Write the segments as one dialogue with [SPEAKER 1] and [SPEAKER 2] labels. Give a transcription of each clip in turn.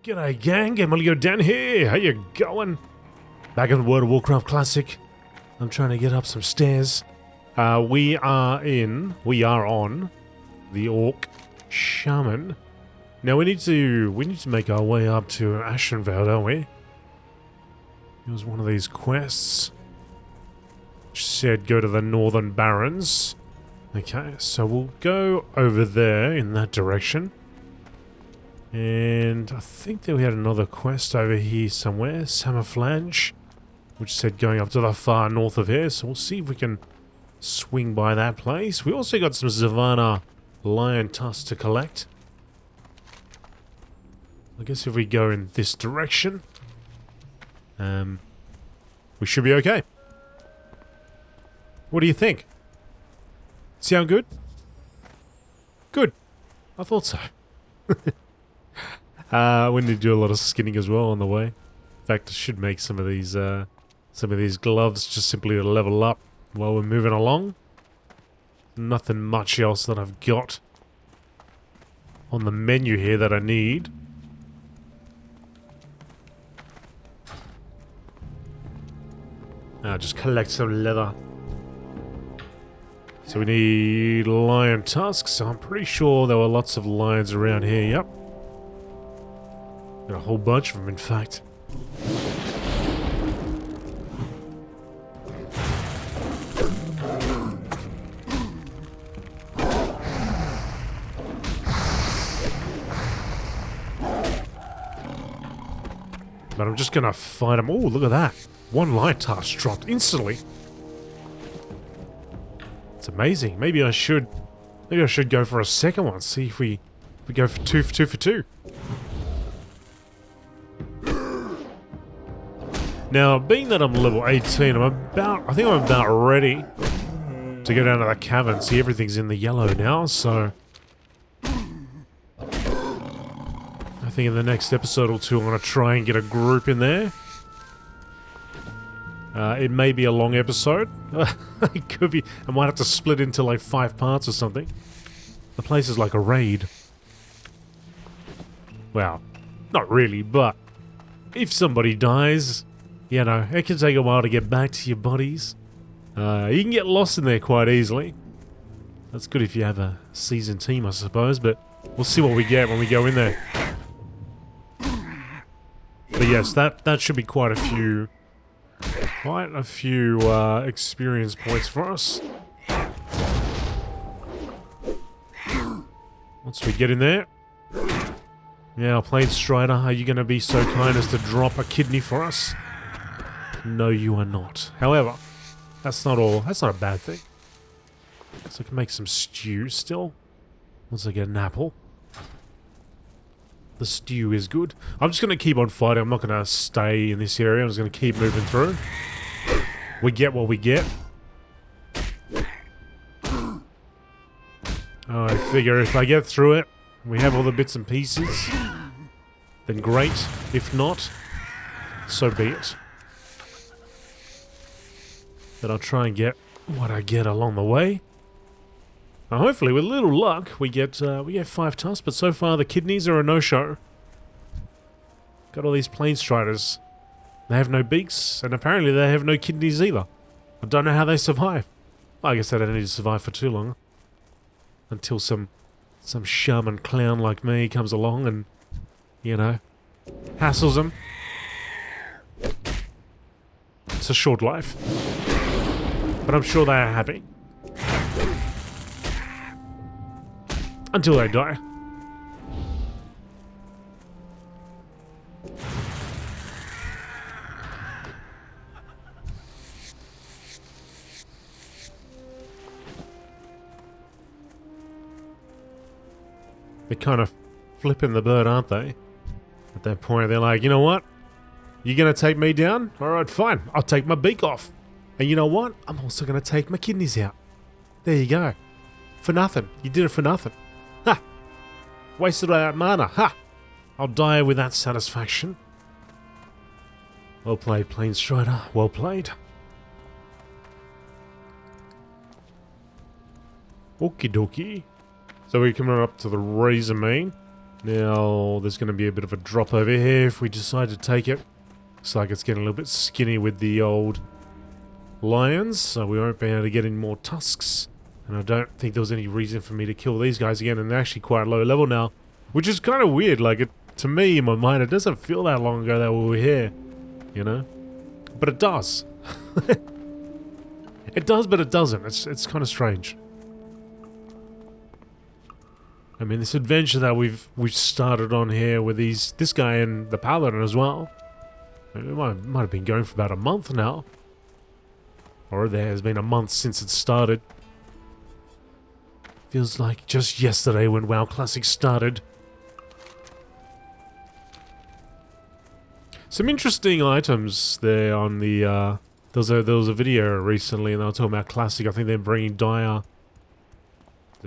[SPEAKER 1] G'day gang, GameolioDan here, how you going? Back in World of Warcraft Classic. I'm trying to get up some stairs. We are on the Orc Shaman. Now we need to make our way up to Ashenvale, don't we? It was one of these quests. Which said go to the northern Barrens. Okay, so we'll go over there in that direction. And I think that we had another quest over here somewhere, Samaflange, which said going up to the far north of here, so we'll see if we can swing by that place. We also got some Savannah lion tusks to collect. I guess if we go in this direction, we should be okay. What do you think? Sound good? Good. I thought so. We need to do a lot of skinning as well on the way. In fact, I should make some of these gloves just simply to level up while we're moving along. Nothing much else that I've got on the menu here that I need. I'll just collect some leather. So we need lion tusks. I'm pretty sure there were lots of lions around here, yep. Got a whole bunch of them, in fact. But I'm just gonna fight them. Oh, look at that. One lion tusk dropped instantly. It's amazing. Maybe I should go for a second one. See if we go for two for two. Now, being that I'm level 18, I think I'm about ready to go down to the cavern. See, everything's in the yellow now, so I think in the next episode or two, I'm going to try and get a group in there. It may be a long episode. It could be. I might have to split into like 5 parts or something. The place is like a raid. Well, not really, but if somebody dies, you know, it can take a while to get back to your bodies. You can get lost in there quite easily. That's good if you have a seasoned team, I suppose, but we'll see what we get when we go in there. But yes, that should be quite a few experience points for us. Once we get in there. Now, Plain Strider, are you going to be so kind as to drop a kidney for us? No, you are not. However, that's not a bad thing. Because I can make some stew still. Once I get an apple. The stew is good. I'm just going to keep on fighting. I'm not going to stay in this area. I'm just going to keep moving through. We get what we get. Oh, I figure if I get through it, we have all the bits and pieces, then great. If not, so be it. But I'll try and get what I get along the way. Now, hopefully, with a little luck, we get 5 tusks, but so far the kidneys are a no-show. Got all these Plain Striders. They have no beaks, and apparently they have no kidneys either. I don't know how they survive. I guess they don't need to survive for too long. Until some shaman clown like me comes along and, you know, hassles them. It's a short life. But I'm sure they are happy. Until they die. They're kind of flipping the bird, aren't they? At that point, they're like, you know what? You're going to take me down? Alright, fine. I'll take my beak off. And you know what? I'm also going to take my kidneys out. There you go. For nothing. You did it for nothing. Ha! Wasted all that mana. Ha! I'll die with that satisfaction. Well played, Plain Strider. Well played. Okie dokie. So we're coming up to the Razor Main. Now, there's going to be a bit of a drop over here if we decide to take it. Looks like it's getting a little bit skinny with the old lions, so we won't be able to get any more tusks. And I don't think there was any reason for me to kill these guys again, and they're actually quite low level now. Which is kind of weird, like, to me, in my mind, it doesn't feel that long ago that we were here, you know? But it does. It does, but it doesn't. It's kind of strange. I mean, this adventure that we've started on here with this guy and the paladin as well. It might have been going for about a month now. Or there has been a month since it started. Feels like just yesterday when WoW Classic started. Some interesting items there on the... there was a video recently and they were talking about Classic. I think they're bringing the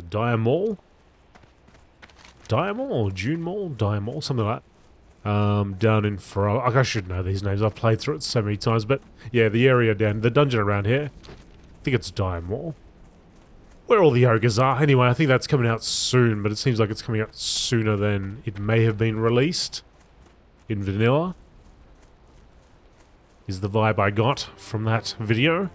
[SPEAKER 1] Dire Mall? Dire Mall or June Mall? Dire Mall, something like that. Down in Farrell. I should know these names. I've played through it so many times. But yeah, the area down, the dungeon around here. I think it's Dire Mall. Where all the ogres are. Anyway, I think that's coming out soon. But it seems like it's coming out sooner than it may have been released. In vanilla. Is the vibe I got from that video.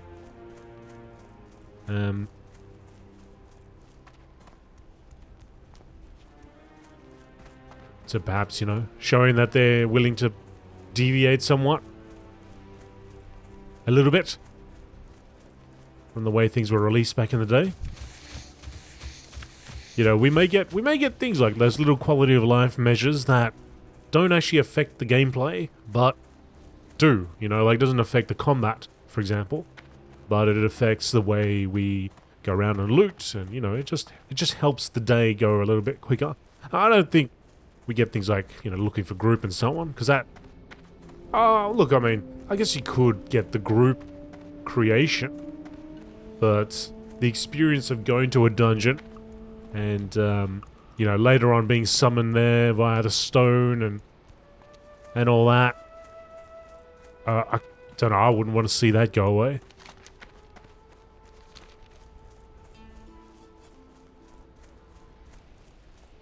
[SPEAKER 1] So perhaps, you know, showing that they're willing to deviate somewhat. A little bit. From the way things were released back in the day. You know, we may get things like those little quality of life measures that don't actually affect the gameplay, but do, you know, like doesn't affect the combat, for example. But it affects the way we go around and loot, and you know, it just helps the day go a little bit quicker. I don't think we get things like, you know, looking for group and so on, because that... Oh, look, I mean, I guess you could get the group creation, but the experience of going to a dungeon and, you know, later on being summoned there via the stone and all that, I don't know, I wouldn't want to see that go away.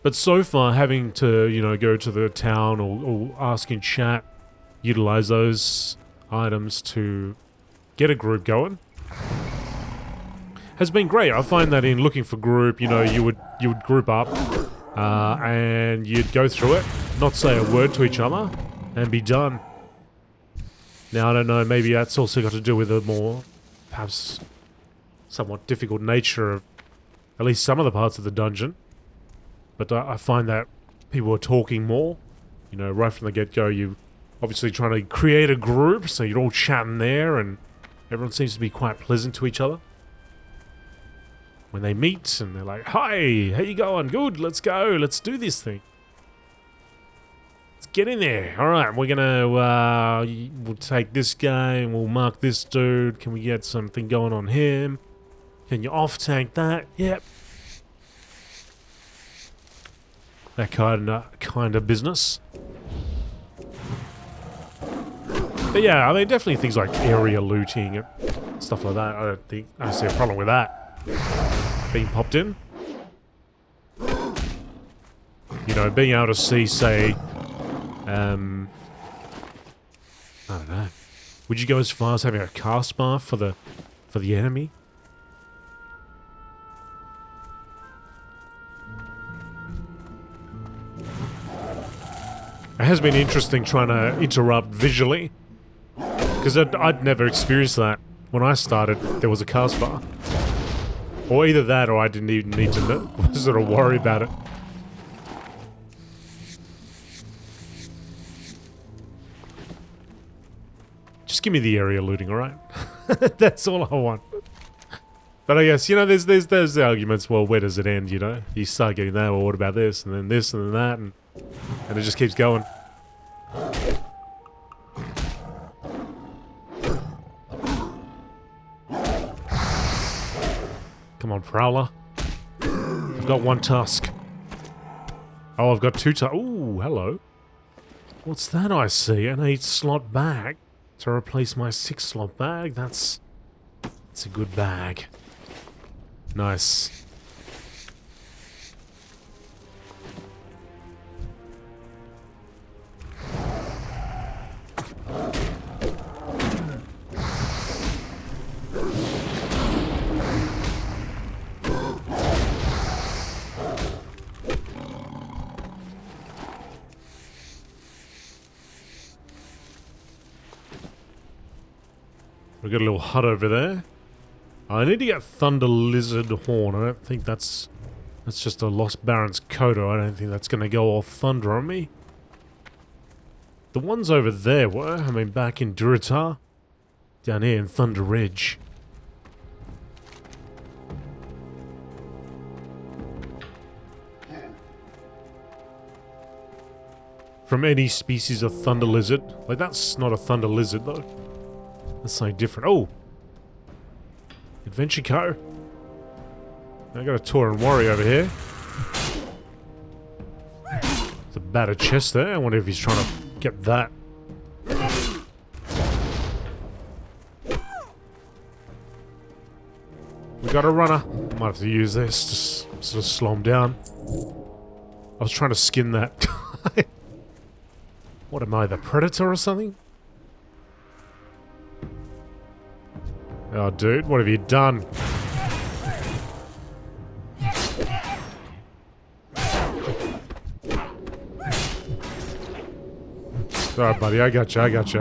[SPEAKER 1] But so far, having to, you know, go to the town or ask in chat, utilize those items to get a group going, has been great. I find that in looking for group, you know, you would group up and you'd go through it, not say a word to each other, and be done. Now, I don't know, maybe that's also got to do with a more, perhaps, somewhat difficult nature of at least some of the parts of the dungeon. But I find that people are talking more. You know, right from the get-go, you obviously trying to create a group, so you're all chatting there, and everyone seems to be quite pleasant to each other. When they meet, and they're like, "Hi, how you going? Good, let's go, let's do this thing. Let's get in there. Alright, we're gonna, we'll take this guy, and we'll mark this dude. Can we get something going on him? Can you off-tank that? Yep." That kind of business. But yeah, I mean, definitely things like area looting and stuff like that. I don't see a problem with that being popped in. You know, being able to see, say, I don't know. Would you go as far as having a cast bar for the enemy? It has been interesting trying to interrupt visually, because I'd never experienced that. When I started, there was a cast bar. Or either that, or I didn't even need to sort of worry about it. Just give me the area looting, alright? That's all I want. But I guess, you know, there's the arguments, well, where does it end, you know? You start getting that, well, what about this, and then this, and then that, and it just keeps going. Come on, Prowler. I've got one tusk. Oh, I've got two tusks. Ooh, hello. What's that I see? An 8-slot bag to replace my 6-slot bag. That's a good bag. Nice. We've got a little hut over there. I need to get Thunder Lizard Horn. I don't think that's just a Lost Barrens coda. I don't think that's going to go all thunder on me. The ones over there were, I mean, back in Duritar. Down here in Thunder Ridge. From any species of Thunder Lizard. Like, that's not a Thunder Lizard, though. That's something different. Oh! Adventure Co. I got a Tauren Warrior over here. There's a battered chest there. I wonder if he's trying to get that. We got a runner. Might have to use this to sort of slow him down. I was trying to skin that. What am I, the Predator or something? Oh, dude, what have you done? Alright, buddy, I gotcha, I gotcha.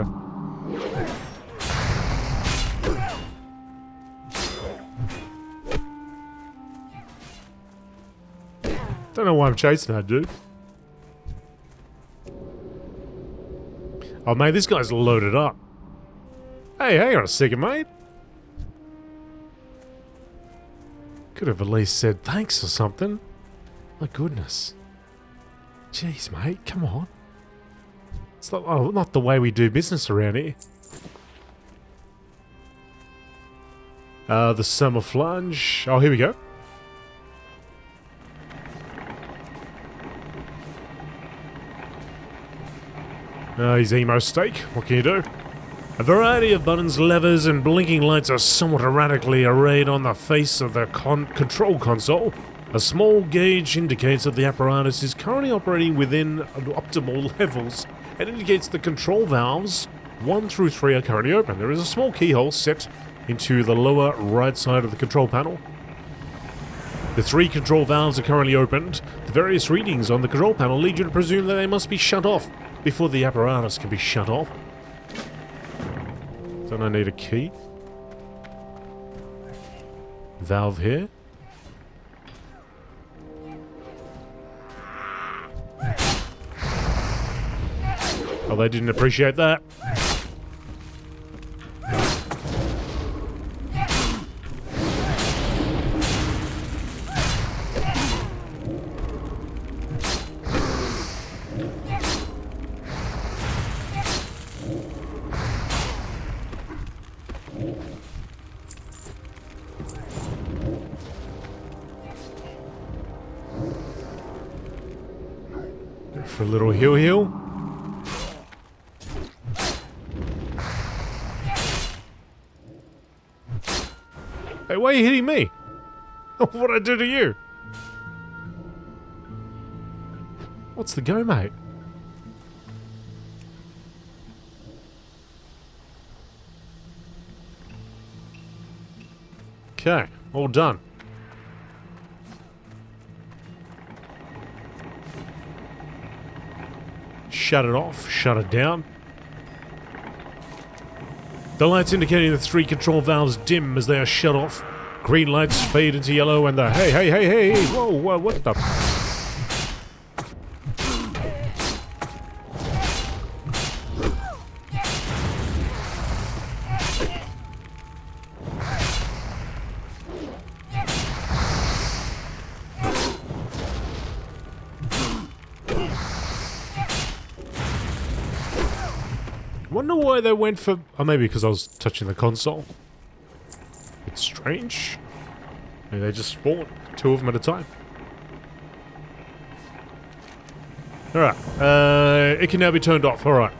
[SPEAKER 1] Don't know why I'm chasing that, dude. Oh, mate, this guy's loaded up. Hey, hang on a second, mate. Could have at least said thanks or something. My goodness. Jeez, mate, come on. It's not the way we do business around here. The Summer Flunge. Oh, here we go. He's emo steak. What can you do? A variety of buttons, levers, and blinking lights are somewhat erratically arrayed on the face of the control console. A small gauge indicates that the apparatus is currently operating within optimal levels and indicates the control valves 1 through 3 are currently open. There is a small keyhole set into the lower right side of the control panel. The 3 control valves are currently opened. The various readings on the control panel lead you to presume that they must be shut off before the apparatus can be shut off. Don't I need a key? Valve here. Oh, they didn't appreciate that. For a little heal. Hey, why are you hitting me? What'd I do to you? What's the go, mate? Okay, all done. Shut it off, shut it down. The lights indicating the 3 control valves dim as they are shut off. Green lights fade into yellow and the hey, whoa, what the... Wonder why they went for... Oh, maybe because I was touching the console. It's strange. Maybe they just spawn 2 of them at a time. Alright. It can now be turned off. Alright.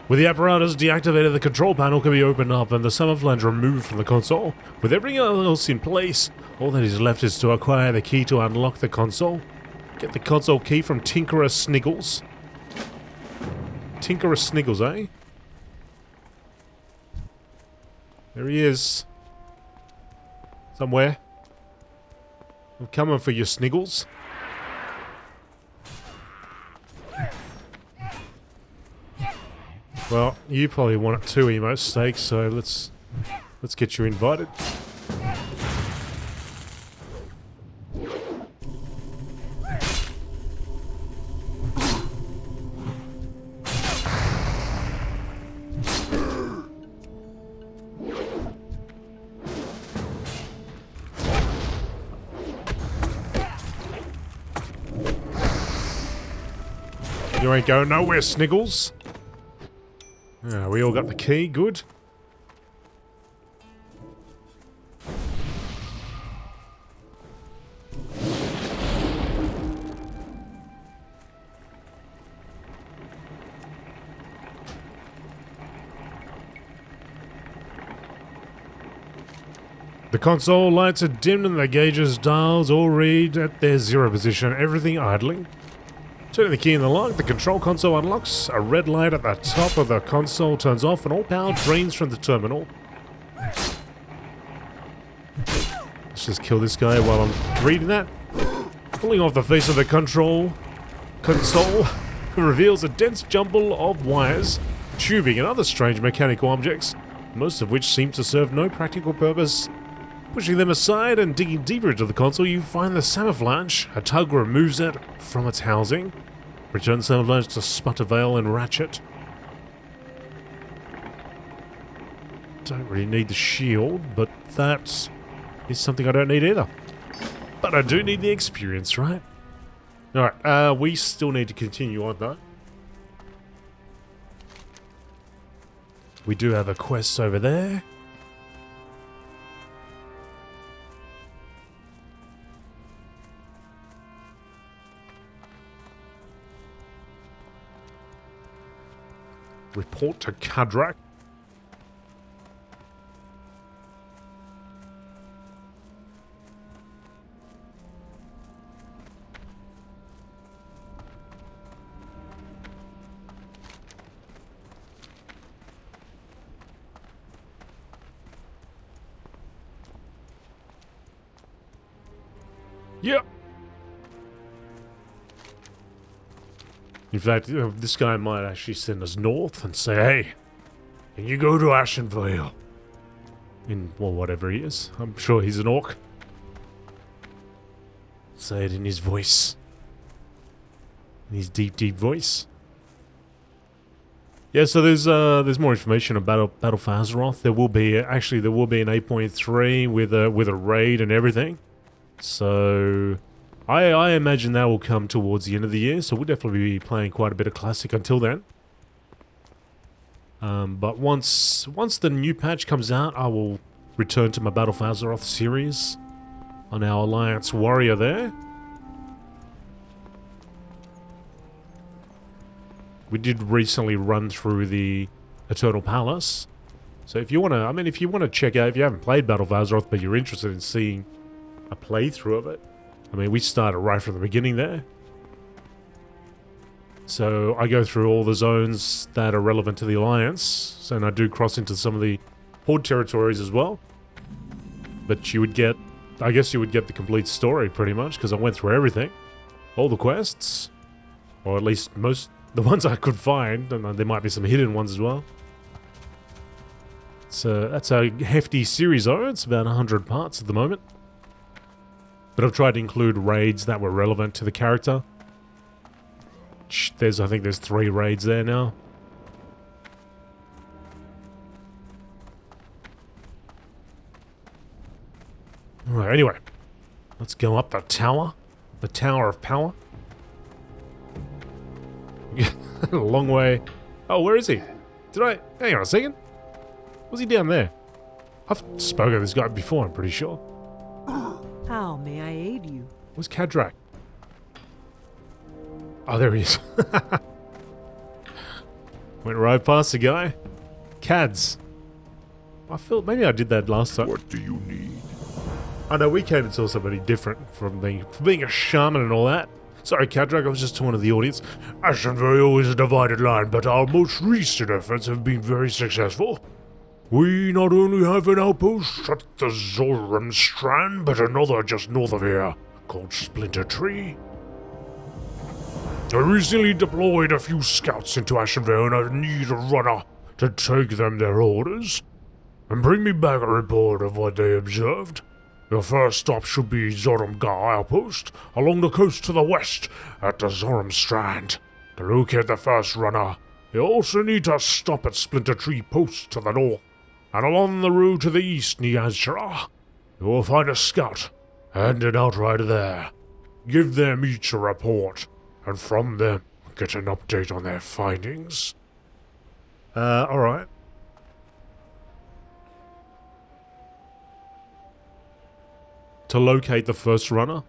[SPEAKER 1] With the apparatus deactivated, the control panel can be opened up and the summer flange removed from the console. With everything else in place, all that is left is to acquire the key to unlock the console. Get the console key from Tinkerer Sniggles. Tinkerer Sniggles, eh? There he is. Somewhere. I'm coming for you, Sniggles. Well, you probably want it too, Emo Steak, so let's get you invited. You ain't going nowhere, Sniggles. Yeah, we all got the key, good. The console lights are dimmed and the gauges, dials all read at their 0 position, everything idling. Turning the key in the lock, the control console unlocks, a red light at the top of the console turns off and all power drains from the terminal. Let's just kill this guy while I'm reading that. Pulling off the face of the control console reveals a dense jumble of wires, tubing and other strange mechanical objects, most of which seem to serve no practical purpose. Pushing them aside and digging deeper into the console, you find the Camouflage. A tug removes it from its housing. Return the Camouflage to Sputtervale and Ratchet. Don't really need the shield, but that is something I don't need either. But I do need the experience, right? Alright, we still need to continue on though. We do have a quest over there. Report to Kadrak. Yep. In fact, this guy might actually send us north and say, hey, can you go to Ashenvale? Well, whatever he is. I'm sure he's an orc. Say it in his voice. In his deep, deep voice. Yeah, so there's more information about Battle for Azeroth. There will be an 8.3 with a raid and everything. So I imagine that will come towards the end of the year, so we'll definitely be playing quite a bit of Classic until then. But once the new patch comes out, I will return to my Battle for Azeroth series on our Alliance Warrior there. We did recently run through the Eternal Palace, so if you want to check out, if you haven't played Battle for Azeroth but you're interested in seeing a playthrough of it, we started right from the beginning there. So I go through all the zones that are relevant to the Alliance, and I do cross into some of the Horde territories as well. But I guess you would get the complete story pretty much, because I went through everything. All the quests, or at least most, the ones I could find, and there might be some hidden ones as well. That's a hefty series though, it's about 100 parts at the moment. But I've tried to include raids that were relevant to the character. I think there's 3 raids there now. Alright, anyway. Let's go up the tower. The Tower of Power. A long way. Oh, where is he? Hang on a second. Was he down there? I've spoken to this guy before, I'm pretty sure.
[SPEAKER 2] How may I aid you?
[SPEAKER 1] Where's Kadrak? Oh, there he is. Went right past the guy. Cads. I feel maybe I did that last time.
[SPEAKER 3] What do you need?
[SPEAKER 1] I know we came and saw somebody different from being a shaman and all that. Sorry, Kadrak, I was just talking to the audience. Ashenvale is a divided line, but our most recent efforts have been very successful. We not only have an outpost at the Zoram Strand, but another just north of here, called Splinter Tree. I recently deployed a few scouts into Ashenvale, and I need a runner to take them their orders and bring me back a report of what they observed. Your first stop should be Zorumgar Outpost, along the coast to the west at the Zoram Strand. To locate the first runner, you also need to stop at Splinter Tree Post to the north, and along the road to the east near Azra. You will find a scout handed out right there. Give them each a report, and from them get an update on their findings. Alright. To locate the first runner.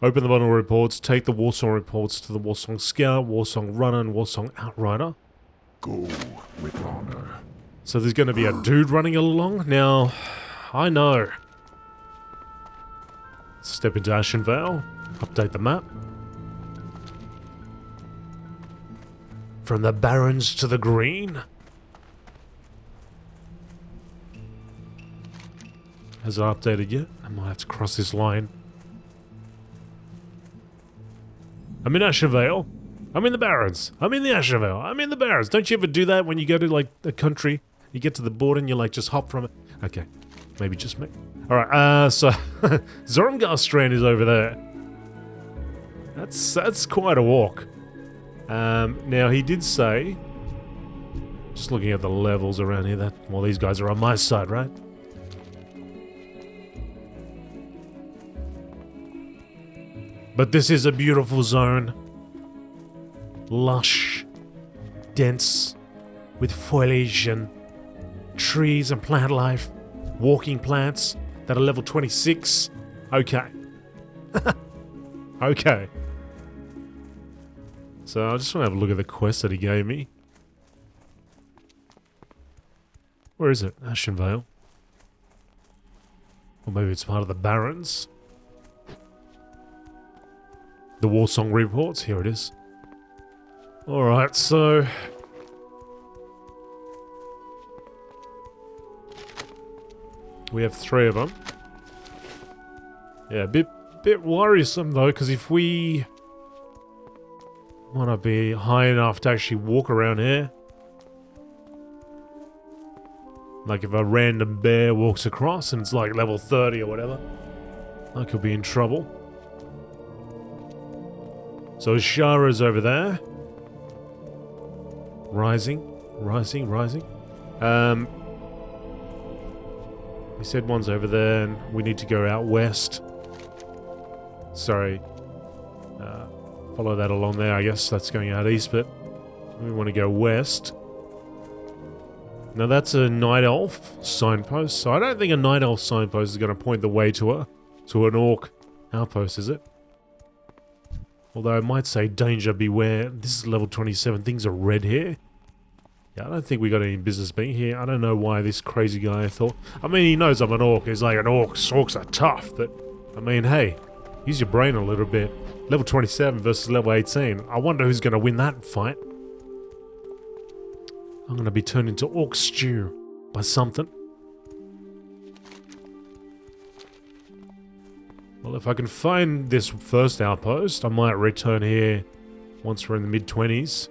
[SPEAKER 1] Open the bundle of reports, take the Warsong reports to the Warsong Scout, Warsong Runner, and Warsong Outrider.
[SPEAKER 3] Go with honor.
[SPEAKER 1] So there's going to be a dude running along? Now, I know. Step into Ashenvale, update the map. From the Barrens to the Green. Hasn't updated yet. I might have to cross this line. I'm in Ashenvale. I'm in the Barrens. I'm in the Ashenvale. I'm in the Barrens. Don't you ever do that when you go to, like, a country? You get to the border and you, like, just hop from it? Okay. Maybe just me. Alright, so... Zorumgar Strand is over there. That's quite a walk. Now, he did say... Just looking at the levels around here, that... Well, these guys are on my side, right? But this is a beautiful zone. Lush, dense, with foliage and trees and plant life. Walking plants that are level 26. Okay. Okay. So I just want to have a look at the quest that he gave me. Where is it? Ashenvale. Or maybe it's part of the Barrens. The Warsong reports, here it is. Alright, so... we have 3 of them. Yeah, a bit worrisome though, because if we... want to be high enough to actually walk around here. Like if a random bear walks across and it's like level 30 or whatever, I could be in trouble. So Shara's over there. Rising. He said one's over there and we need to go out west. Sorry. Follow that along there, I guess that's going out east, but we want to go west. Now that's a night elf signpost, so I don't think a night elf signpost is going to point the way to an orc outpost, is it? Although I might say danger beware. This is level 27, things are red here. Yeah, I don't think we got any business being here. I don't know why this crazy guy thought... I mean, he knows I'm an orc. He's like, an orc. Orcs are tough, but... I mean, hey, use your brain a little bit. Level 27 versus level 18. I wonder who's going to win that fight. I'm going to be turned into orc stew by something. Well, if I can find this first outpost, I might return here once we're in the mid-20s.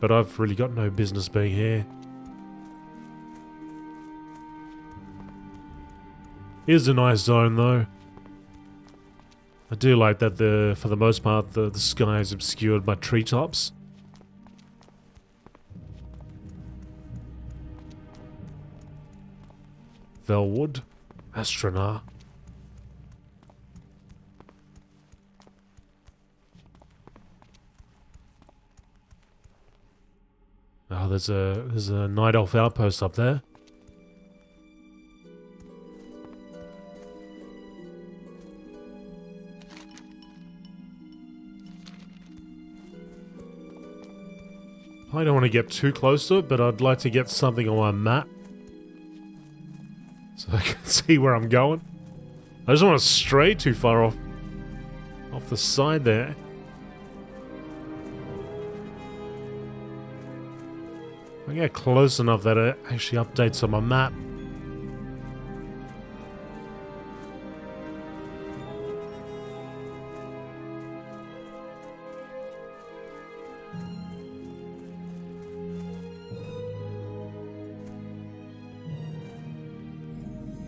[SPEAKER 1] But I've really got no business being here. Here's a nice zone, though. I do like that for the most part, the sky is obscured by treetops. Velwood, Astronar. Oh, there's a night elf outpost up there. I don't want to get too close to it, but I'd like to get something on my map. so I can see where I'm going. I just don't want to stray too far off the side there. I get close enough that it actually updates on my map.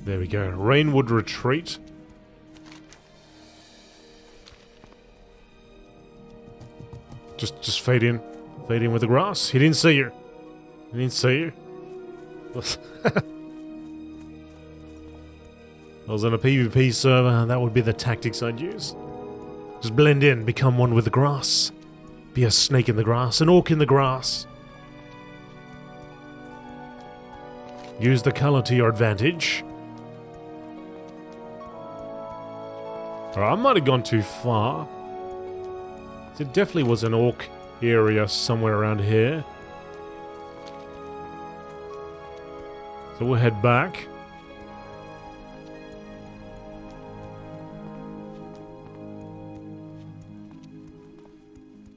[SPEAKER 1] There we go. Rainwood Retreat. Just fade in. Fade in with the grass. He didn't see you. He didn't see you. I was on a PvP server, that would be the tactics I'd use. Just blend in, become one with the grass. Be a snake in the grass, an orc in the grass. Use the color to your advantage. Alright, I might have gone too far. It definitely was an orc area somewhere around here. So we'll head back.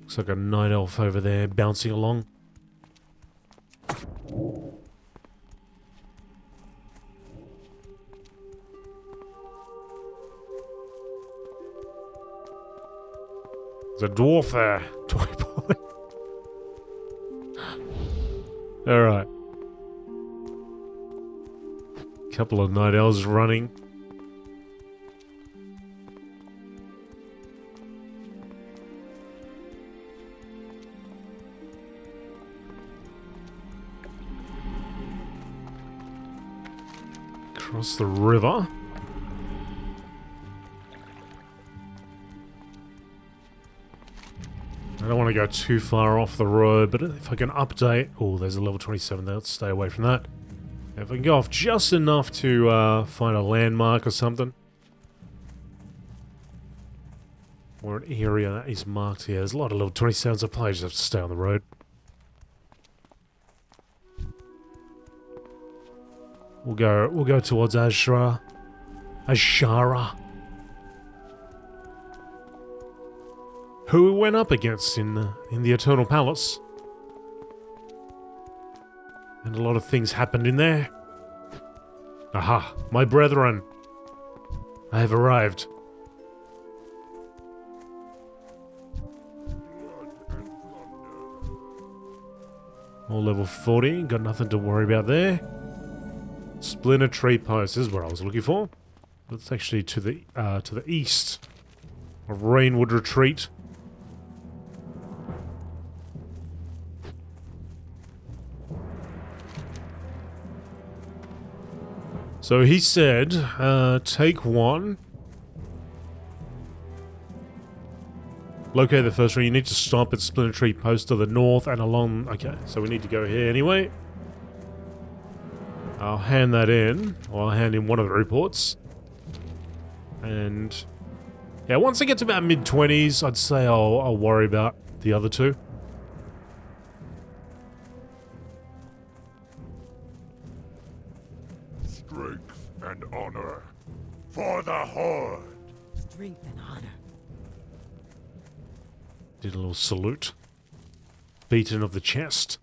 [SPEAKER 1] Looks like a night elf over there bouncing along. There's a dwarf there. Toy boy. Alright. Couple of night elves running. Across the river. I don't want to go too far off the road, but if I can update... Oh, there's a level 27 there. Let's stay away from that. If I can go off just enough to find a landmark or something. Or an area that is marked here. There's a lot of level 27s I play. I just have to stay on the road. We'll go towards Ashra. Ashara. Who we went up against in the Eternal Palace. And a lot of things happened in there. Aha, my brethren. I have arrived. All level 40, got nothing to worry about there. Splinter Tree Post, this is what I was looking for. That's actually to the east of Rainwood Retreat. So he said, take one. Locate the first one. You need to stop at Splinter Tree Post to the north and along... Okay, so we need to go here anyway. I'll hand that in. Or I'll hand in one of the reports. And... yeah, once I get to about mid-20s, I'd say I'll worry about the other two.
[SPEAKER 3] Strength and honor for the Horde.
[SPEAKER 2] Strength and honor.
[SPEAKER 1] Did a little salute. Beaten of the chest.